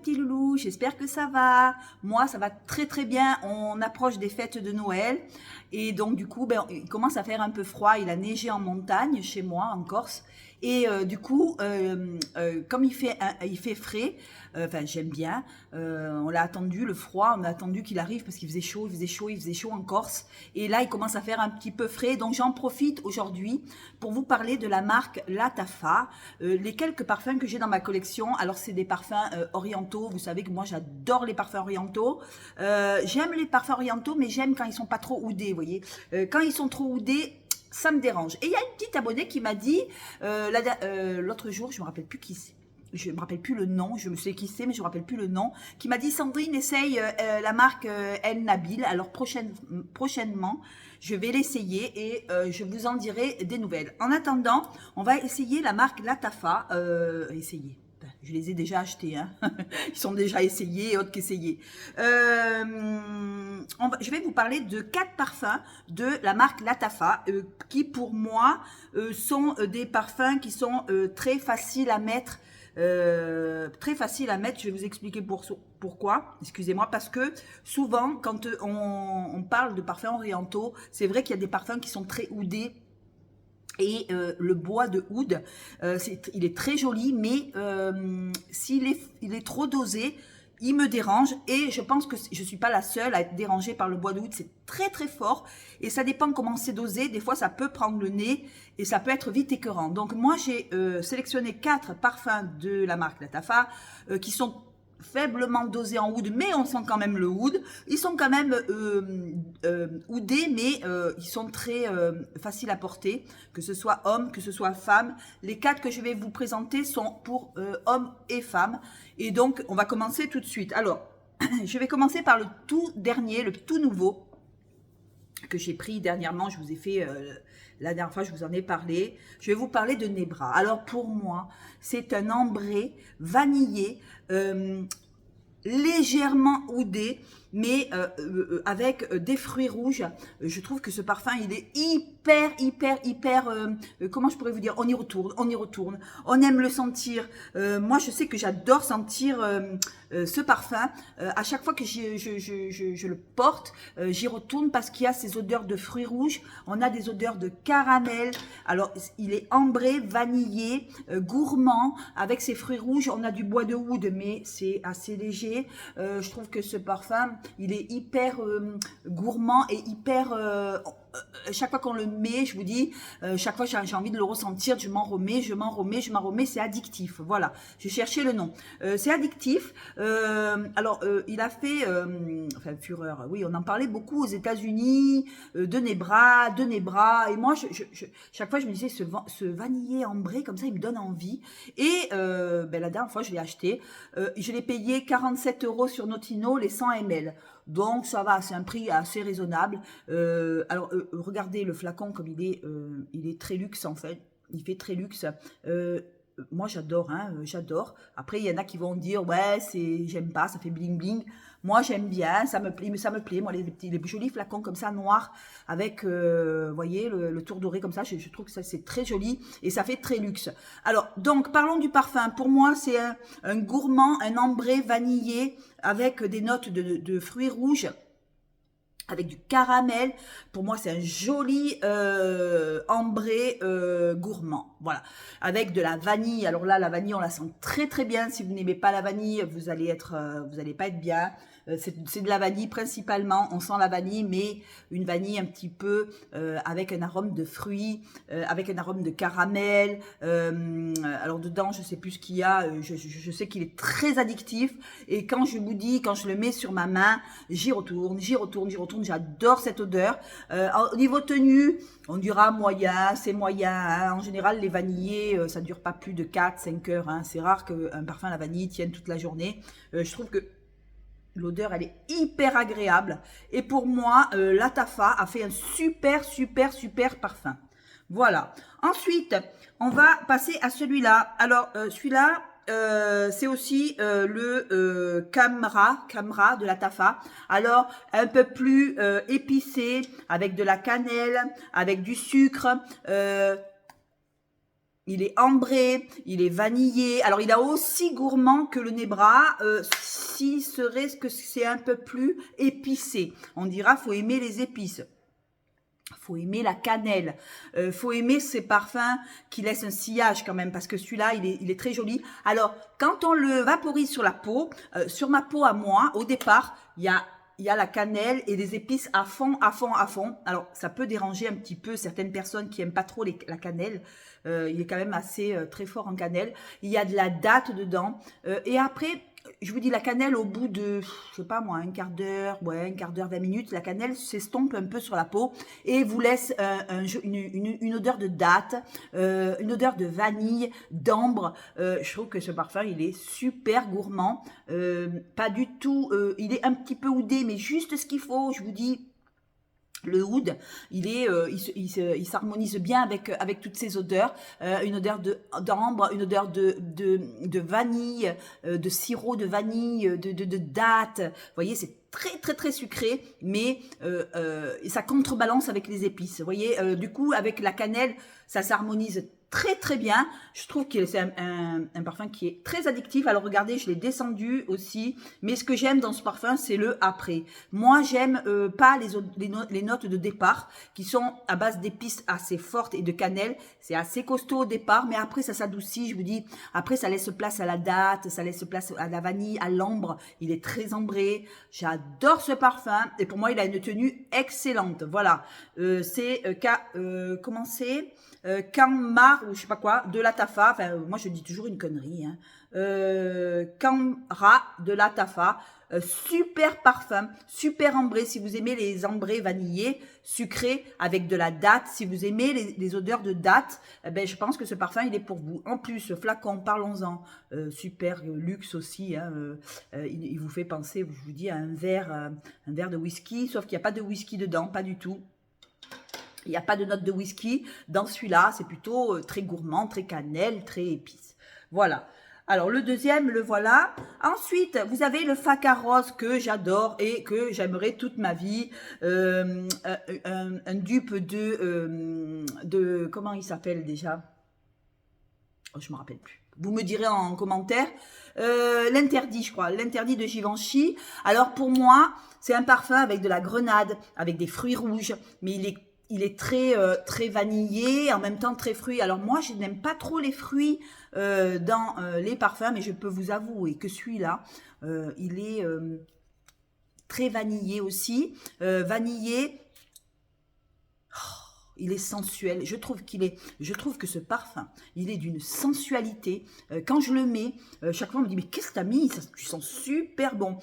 petits loulous, j'espère que ça va. Moi, ça va très très bien. On approche des fêtes de Noël et donc du coup, il commence à faire un peu froid. Il a neigé en montagne chez moi, en Corse. Et du coup, comme il fait frais, enfin j'aime bien. On l'a attendu le froid, on a attendu qu'il arrive parce qu'il faisait chaud, il faisait chaud en Corse. Et là, il commence à faire un petit peu frais. Donc j'en profite aujourd'hui pour vous parler de la marque Latafa. Les quelques parfums que j'ai dans ma collection. Alors c'est des parfums orientaux. Vous savez que moi j'adore les parfums orientaux. J'aime les parfums orientaux, mais j'aime quand ils sont pas trop oudés, vous voyez. Quand ils sont trop oudés, ça me dérange. Et il y a une petite abonnée qui m'a dit l'autre jour, je me rappelle plus qui c'est. Je me rappelle plus le nom, je me sais qui c'est, mais je me rappelle plus le nom, qui m'a dit Sandrine, essaye la marque El Nabil. Alors prochainement, je vais l'essayer et je vous en dirai des nouvelles. En attendant, on va essayer la marque Latafa. Essayer. Je les ai déjà achetés, hein. Ils sont déjà essayés et autres qu'essayés. Je vais vous parler de 4 parfums de la marque Latafa qui pour moi sont des parfums qui sont très faciles à mettre. Très facile à mettre, je vais vous expliquer pourquoi, excusez-moi, parce que souvent quand on parle de parfums orientaux, c'est vrai qu'il y a des parfums qui sont très oudés. Et le bois de oud, il est très joli, mais s'il est trop dosé, il me dérange et je pense que je ne suis pas la seule à être dérangée par le bois de oud. C'est très très fort et ça dépend comment c'est dosé. Des fois, ça peut prendre le nez et ça peut être vite écœurant. Donc moi, j'ai sélectionné 4 parfums de la marque Latafa qui sont faiblement dosés en oud, mais on sent quand même le oud. Ils sont quand même oudés, mais ils sont très faciles à porter, que ce soit homme, que ce soit femme. Les 4 que je vais vous présenter sont pour hommes et femmes. Et donc, on va commencer tout de suite. Alors, je vais commencer par le tout dernier, le tout nouveau, que j'ai pris dernièrement. Je vous ai fait... la dernière fois, je vous en ai parlé. Je vais vous parler de Nebra. Alors, pour moi, c'est un ambré vanillé, légèrement oudé, mais avec des fruits rouges. Je trouve que ce parfum, il est hyper, comment je pourrais vous dire, on y retourne, on aime le sentir. Moi, je sais que j'adore sentir ce parfum. À chaque fois que je le porte, j'y retourne parce qu'il y a ces odeurs de fruits rouges. On a des odeurs de caramel. Alors, il est ambré, vanillé, gourmand, avec ces fruits rouges. On a du bois de oud, mais c'est assez léger. Je trouve que ce parfum, il est hyper gourmand et hyper... chaque fois qu'on le met, je vous dis, chaque fois j'ai envie de le ressentir, je m'en remets, c'est addictif. Voilà, je cherchais le nom. C'est addictif. Il a fait, enfin fureur, oui, on en parlait beaucoup aux États-Unis, de Nebra, et moi, chaque fois je me disais, ce vanillé ambré comme ça, il me donne envie. Et la dernière fois, je l'ai acheté, je l'ai payé 47 € sur Notino, les 100 ml. Donc ça va, c'est un prix assez raisonnable. Regardez le flacon comme il est très luxe en fait. Il fait très luxe. Moi j'adore, hein, j'adore. Après il y en a qui vont dire ouais j'aime pas, ça fait bling bling. Moi j'aime bien, ça me plaît. Moi les jolis flacons comme ça noirs avec, voyez le tour doré comme ça, je trouve que ça c'est très joli et ça fait très luxe. Alors donc parlons du parfum. Pour moi c'est un gourmand, un ambré vanillé avec des notes de fruits rouges, avec du caramel. Pour moi, c'est un joli ambré gourmand. Voilà. Avec de la vanille. Alors là, la vanille, on la sent très très bien. Si vous n'aimez pas la vanille, vous allez pas être bien. C'est de la vanille principalement. On sent la vanille, mais une vanille un petit peu avec un arôme de fruits, avec un arôme de caramel. Alors dedans, je sais plus ce qu'il y a. Je sais qu'il est très addictif. Et quand je vous dis, quand je le mets sur ma main, j'y retourne. J'adore cette odeur. Au niveau tenue, on dira moyen, c'est moyen. Hein. En général, les vanillés, ça ne dure pas plus de 4-5 heures. Hein. C'est rare qu'un parfum à la vanille tienne toute la journée. Je trouve que l'odeur, elle est hyper agréable. Et pour moi, Latafa a fait un super parfum. Voilà. Ensuite, on va passer à celui-là. Alors, celui-là, c'est aussi le Camra de Latafa. Alors, un peu plus épicé, avec de la cannelle, avec du sucre. il est ambré, il est vanillé. Alors, il est aussi gourmand que le Nebra, si serait ce que c'est un peu plus épicé. On dira, faut aimer les épices. Faut aimer la cannelle, faut aimer ces parfums qui laissent un sillage quand même, parce que celui-là, il est très joli. Alors, quand on le vaporise sur la peau, sur ma peau à moi, au départ, il y a la cannelle et des épices à fond, à fond, à fond. Alors, ça peut déranger un petit peu certaines personnes qui aiment pas trop la cannelle. Il est quand même assez très fort en cannelle. Il y a de la date dedans. Et après, je vous dis, la cannelle, au bout de, je sais pas moi, un quart d'heure, 20 minutes, la cannelle s'estompe un peu sur la peau et vous laisse une odeur de date, une odeur de vanille, d'ambre. Je trouve que ce parfum, il est super gourmand. Pas du tout, il est un petit peu oudé, mais juste ce qu'il faut, je vous dis. Le oud, il s'harmonise bien avec toutes ces odeurs, une odeur d'ambre, une odeur de vanille, de sirop de vanille, de date. Vous voyez, c'est très très très sucré, mais ça contrebalance avec les épices. Vous voyez, du coup, avec la cannelle, ça s'harmonise très très bien. Je trouve que c'est un parfum qui est très addictif. Alors regardez, je l'ai descendu aussi. Mais ce que j'aime dans ce parfum, c'est le après. Moi, j'aime pas les notes de départ qui sont à base d'épices assez fortes et de cannelle. C'est assez costaud au départ, mais après ça s'adoucit. Je vous dis, après ça laisse place à la date, ça laisse place à la vanille, à l'ambre. Il est très ambré. J'adore ce parfum. Et pour moi, il a une tenue excellente. Voilà. Comment c'est Kanmar, ou je sais pas quoi, de la Tafa, enfin moi je dis toujours une connerie, hein. Kanra de la Tafa, super parfum, super ambré, si vous aimez les ambrés vanillés, sucrés, avec de la date, si vous aimez les odeurs de date, ben, je pense que ce parfum il est pour vous. En plus, ce flacon, parlons-en, super luxe aussi, hein, il vous fait penser, je vous dis, à un verre de whisky, sauf qu'il n'y a pas de whisky dedans, pas du tout. Il n'y a pas de note de whisky dans celui-là, c'est plutôt très gourmand, très cannelle, très épice. Voilà. Alors le deuxième, le voilà. Ensuite, vous avez le Faca Rose que j'adore et que j'aimerais toute ma vie. Un dupe de comment il s'appelle déjà? Oh, je me rappelle plus. Vous me direz en commentaire. L'interdit, je crois. L'interdit de Givenchy. Alors pour moi, c'est un parfum avec de la grenade, avec des fruits rouges, mais il est très, très vanillé, en même temps très fruit. Alors moi, je n'aime pas trop les fruits dans les parfums, mais je peux vous avouer que celui-là, il est très vanillé aussi. Vanillé, il est sensuel. Je trouve que ce parfum, il est d'une sensualité. Quand je le mets, chaque fois on me dit mais qu'est-ce que t'as mis? Ça, tu sens super bon.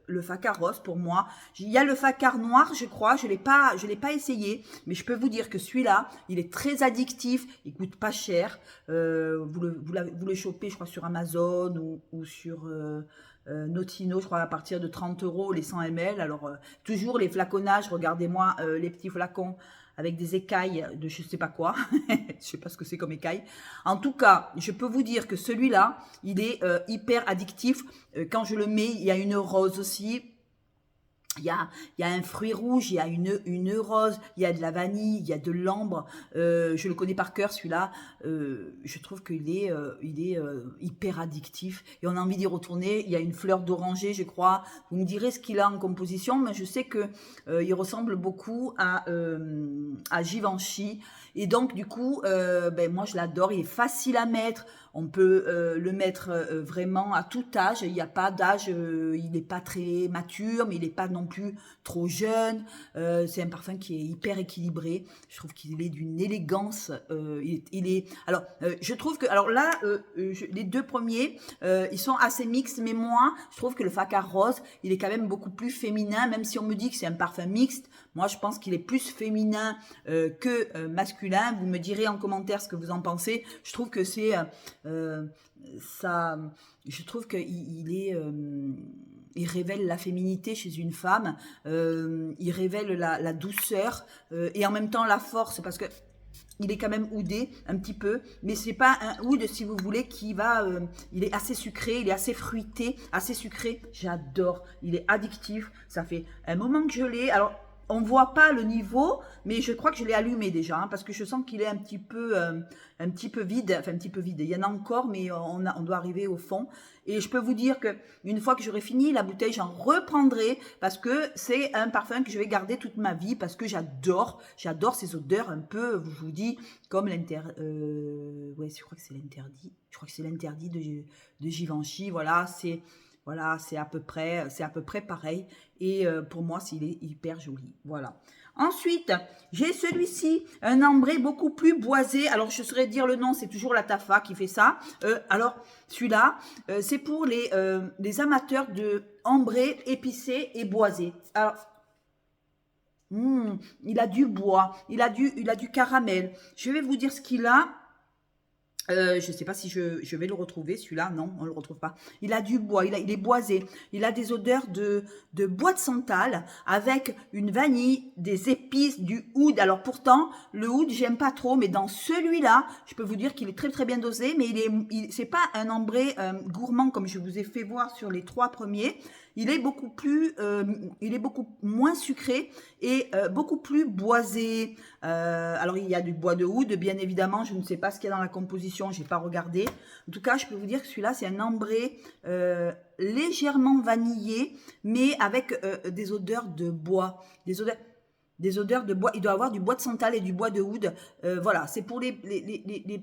Le Facar rose pour moi. Il y a le Facar noir, je crois. Je l'ai pas essayé, mais je peux vous dire que celui-là, il est très addictif. Il coûte pas cher. Vous le chopez, je crois, sur Amazon ou sur Notino, je crois, à partir de 30 € les 100 ml. Alors, toujours les flaconnages, regardez-moi les petits flacons avec des écailles de je sais pas quoi. Je sais pas ce que c'est comme écailles. En tout cas, je peux vous dire que celui-là, il est hyper addictif. Quand je le mets, il y a une rose aussi. Il y a un fruit rouge, il y a une rose, il y a de la vanille, il y a de l'ambre. Je le connais par cœur celui-là. Je trouve qu'il est, hyper addictif et on a envie d'y retourner. Il y a une fleur d'oranger, je crois. Vous me direz ce qu'il a en composition, mais je sais que il ressemble beaucoup à Givenchy. Et donc du coup, moi je l'adore. Il est facile à mettre. On peut le mettre vraiment à tout âge. Il n'y a pas d'âge, il n'est pas très mature, mais il n'est pas non plus trop jeune. C'est un parfum qui est hyper équilibré. Je trouve qu'il est d'une élégance. Alors, je trouve que, alors là, les deux premiers, ils sont assez mixtes, mais moi, je trouve que le Facar rose, il est quand même beaucoup plus féminin, même si on me dit que c'est un parfum mixte. Moi, je pense qu'il est plus féminin que masculin. Vous me direz en commentaire ce que vous en pensez. Je trouve que c'est ça. Je trouve qu'il il révèle la féminité chez une femme. Il révèle la douceur et en même temps la force, parce que il est quand même oudé un petit peu, mais c'est pas un oud, si vous voulez, qui va. Il est assez sucré, il est assez fruité, assez sucré. J'adore. Il est addictif. Ça fait un moment que je l'ai. Alors, on voit pas le niveau, mais je crois que je l'ai allumé déjà, hein, parce que je sens qu'il est un petit peu vide, enfin un petit peu vide. Il y en a encore, mais on doit arriver au fond. Et je peux vous dire que une fois que j'aurai fini la bouteille, j'en reprendrai parce que c'est un parfum que je vais garder toute ma vie parce que j'adore ces odeurs un peu, je vous dis, comme ouais, je crois que c'est l'interdit. Je crois que c'est l'interdit de Givenchy. Voilà, c'est à peu près pareil. Et pour moi, il est hyper joli. Voilà. Ensuite, j'ai celui-ci, un ambré beaucoup plus boisé. Alors, je saurais dire le nom, c'est toujours la Tafa qui fait ça. Alors, celui-là, c'est pour les amateurs de ambré épicé et boisé. Alors, il a du bois, il a du caramel. Je vais vous dire ce qu'il a. Je ne sais pas si je vais le retrouver, celui-là. Non, on ne le retrouve pas. Il a du bois, il est boisé. Il a des odeurs de bois de santal avec une vanille, des épices, du oud. Alors pourtant, le oud, j'aime pas trop, mais dans celui-là, je peux vous dire qu'il est très très bien dosé, mais c'est pas un ambré gourmand comme je vous ai fait voir sur les 3 premiers. Il est beaucoup moins sucré et beaucoup plus boisé. Alors, il y a du bois de oud, bien évidemment. Je ne sais pas ce qu'il y a dans la composition, je n'ai pas regardé. En tout cas, je peux vous dire que celui-là, c'est un ambré légèrement vanillé, mais avec des odeurs de bois. Des odeurs de bois, il doit avoir du bois de santal et du bois de oud. Voilà, c'est pour les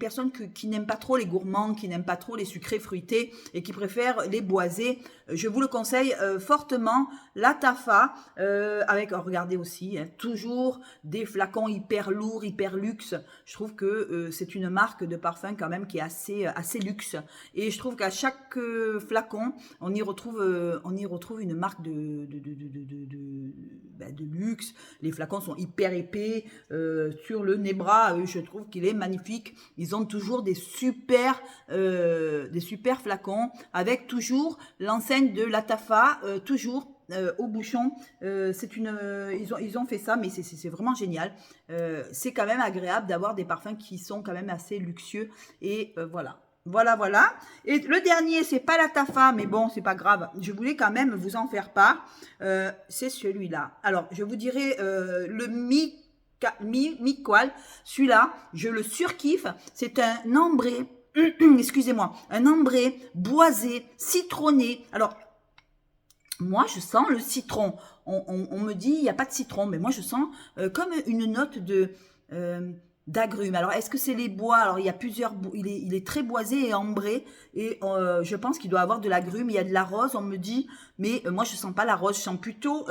personnes qui n'aiment pas trop les gourmands, qui n'aiment pas trop les sucrés fruités et qui préfèrent les boisés. Je vous le conseille fortement. La Tafa, avec, regardez aussi, hein, toujours des flacons hyper lourds, hyper luxe. Je trouve que c'est une marque de parfum quand même qui est assez luxe. Et je trouve qu'à chaque flacon, on y retrouve une marque de luxe. Les flacons sont hyper épais. Sur le Nebra, je trouve qu'il est magnifique. Ils ont toujours des super flacons avec toujours l'enseigne de la Tafa, toujours au bouchon. Ils ont fait ça, mais c'est vraiment génial. C'est quand même agréable d'avoir des parfums qui sont quand même assez luxueux. Et voilà. Voilà. Et le dernier, c'est pas la Tafa, mais bon, c'est pas grave. Je voulais quand même vous en faire part. C'est celui-là. Alors, je vous dirai le Mi-Qual. Celui-là, je le surkiffe. C'est un ambré, excusez-moi, un ambré boisé, citronné. Alors, moi, je sens le citron. On me dit, il n'y a pas de citron, mais moi, je sens comme une note d'agrumes. Alors, est-ce que c'est les bois? Alors, il y a plusieurs, il est très boisé et ambré, et je pense qu'il doit avoir de l'agrume. Il y a de la rose, on me dit, mais moi, je sens pas la rose. Je sens plutôt,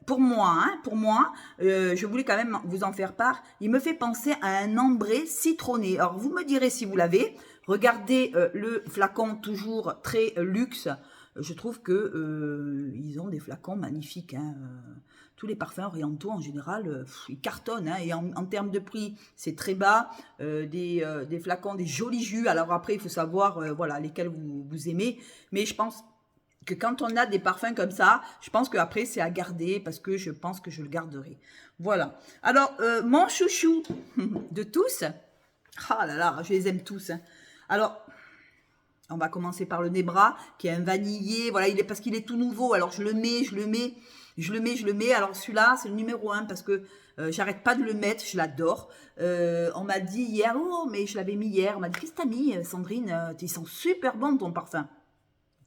pour moi, je voulais quand même vous en faire part. Il me fait penser à un ambré citronné. Alors, vous me direz si vous l'avez. Regardez le flacon, toujours très luxe. Je trouve que ils ont des flacons magnifiques, hein. Tous les parfums orientaux en général, ils cartonnent, hein. Et en termes de prix, c'est très bas. Des flacons, des jolis jus. Alors après, il faut savoir voilà, lesquels vous aimez. Mais je pense que quand on a des parfums comme ça, je pense qu'après, c'est à garder parce que je pense que je le garderai. Voilà. Alors, mon chouchou de tous. Ah là là, je les aime tous, hein. Alors, on va commencer par le Nebra, qui est un vanillé. Voilà, parce qu'il est tout nouveau. Alors, je le mets. Alors, celui-là, c'est le numéro 1 parce que j'arrête pas de le mettre. Je l'adore. On m'a dit hier, oh, mais je l'avais mis hier. On m'a dit, qu'est-ce que t'as mis, Sandrine? Ils sont super bons, ton parfum.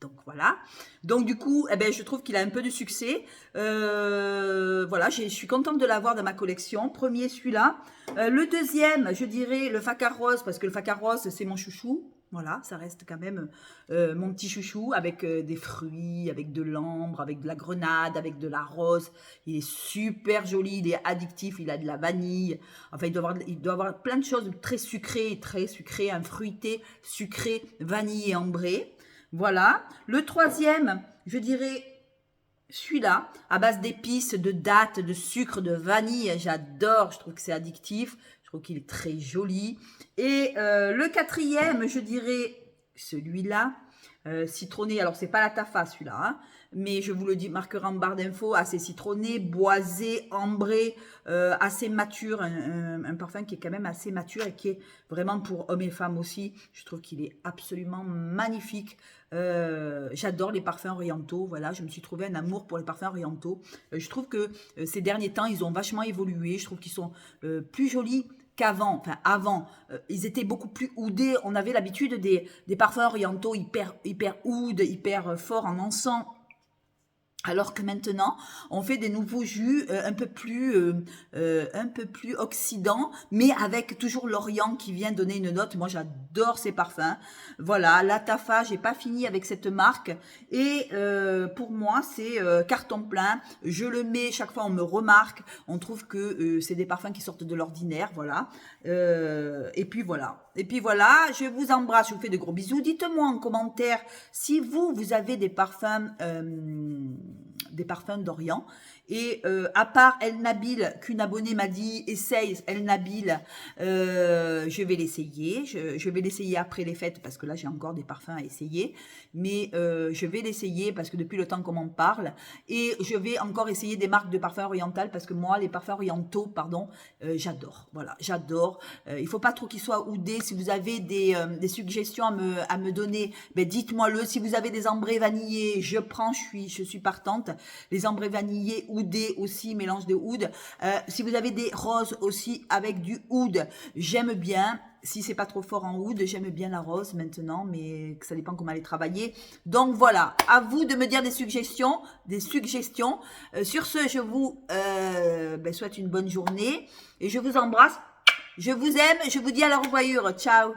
Donc, voilà. Donc, du coup, eh ben, je trouve qu'il a un peu de succès. Voilà, je suis contente de l'avoir dans ma collection. Premier, celui-là. Le deuxième, je dirais le Facar Rose, parce que le Facar Rose, c'est mon chouchou. Voilà, ça reste quand même mon petit chouchou avec des fruits, avec de l'ambre, avec de la grenade, avec de la rose. Il est super joli, il est addictif, il a de la vanille. Enfin, il doit avoir plein de choses très sucrées, un fruité, sucré, vanille et ambré. Voilà. Le troisième, je dirais celui-là, à base d'épices, de dattes, de sucre, de vanille. J'adore, je trouve que c'est addictif. Je trouve qu'il est très joli. Et le quatrième, je dirais celui-là. Citronné, alors c'est pas la Tafa celui-là, hein, mais je vous le dis, marquera en barre d'infos, assez citronné, boisé, ambré, assez mature, un parfum qui est quand même assez mature et qui est vraiment pour hommes et femmes aussi. Je trouve qu'il est absolument magnifique. J'adore les parfums orientaux, voilà, je me suis trouvé un amour pour les parfums orientaux. Je trouve que ces derniers temps, ils ont vachement évolué, je trouve qu'ils sont plus jolis qu'avant, enfin avant, ils étaient beaucoup plus oudés. On avait l'habitude des parfums orientaux hyper oud, hyper forts en encens. Alors que maintenant, on fait des nouveaux jus un peu plus oxydants, mais avec toujours l'Orient qui vient donner une note. Moi, j'adore ces parfums. Voilà, la Tafa, j'ai pas fini avec cette marque. Et pour moi, c'est carton plein. Je le mets, chaque fois on me remarque. On trouve que c'est des parfums qui sortent de l'ordinaire, voilà. Et puis voilà. Je vous embrasse, je vous fais de gros bisous. Dites-moi en commentaire si vous avez des parfums d'Orient. Et à part El Nabil, qu'une abonnée m'a dit, essaye El Nabil, je vais l'essayer. Je vais l'essayer après les fêtes parce que là, j'ai encore des parfums à essayer. Mais je vais l'essayer parce que depuis le temps qu'on m'en parle. Et je vais encore essayer des marques de parfums orientales parce que moi, les parfums orientaux, pardon, j'adore. Voilà, j'adore. Il faut pas trop qu'ils soient oudés. Si vous avez des suggestions à me donner, ben dites-moi-le. Si vous avez des ambrés vanillés, je prends, je suis partante. Les ambrés vanillés oudés aussi, mélange de oud. Si vous avez des roses aussi avec du oud, j'aime bien. Si c'est pas trop fort en oud, j'aime bien la rose maintenant, mais ça dépend comment elle est travaillée. Donc voilà, à vous de me dire des suggestions. Sur ce, je vous souhaite une bonne journée et je vous embrasse. Je vous aime, je vous dis à la revoyure. Ciao.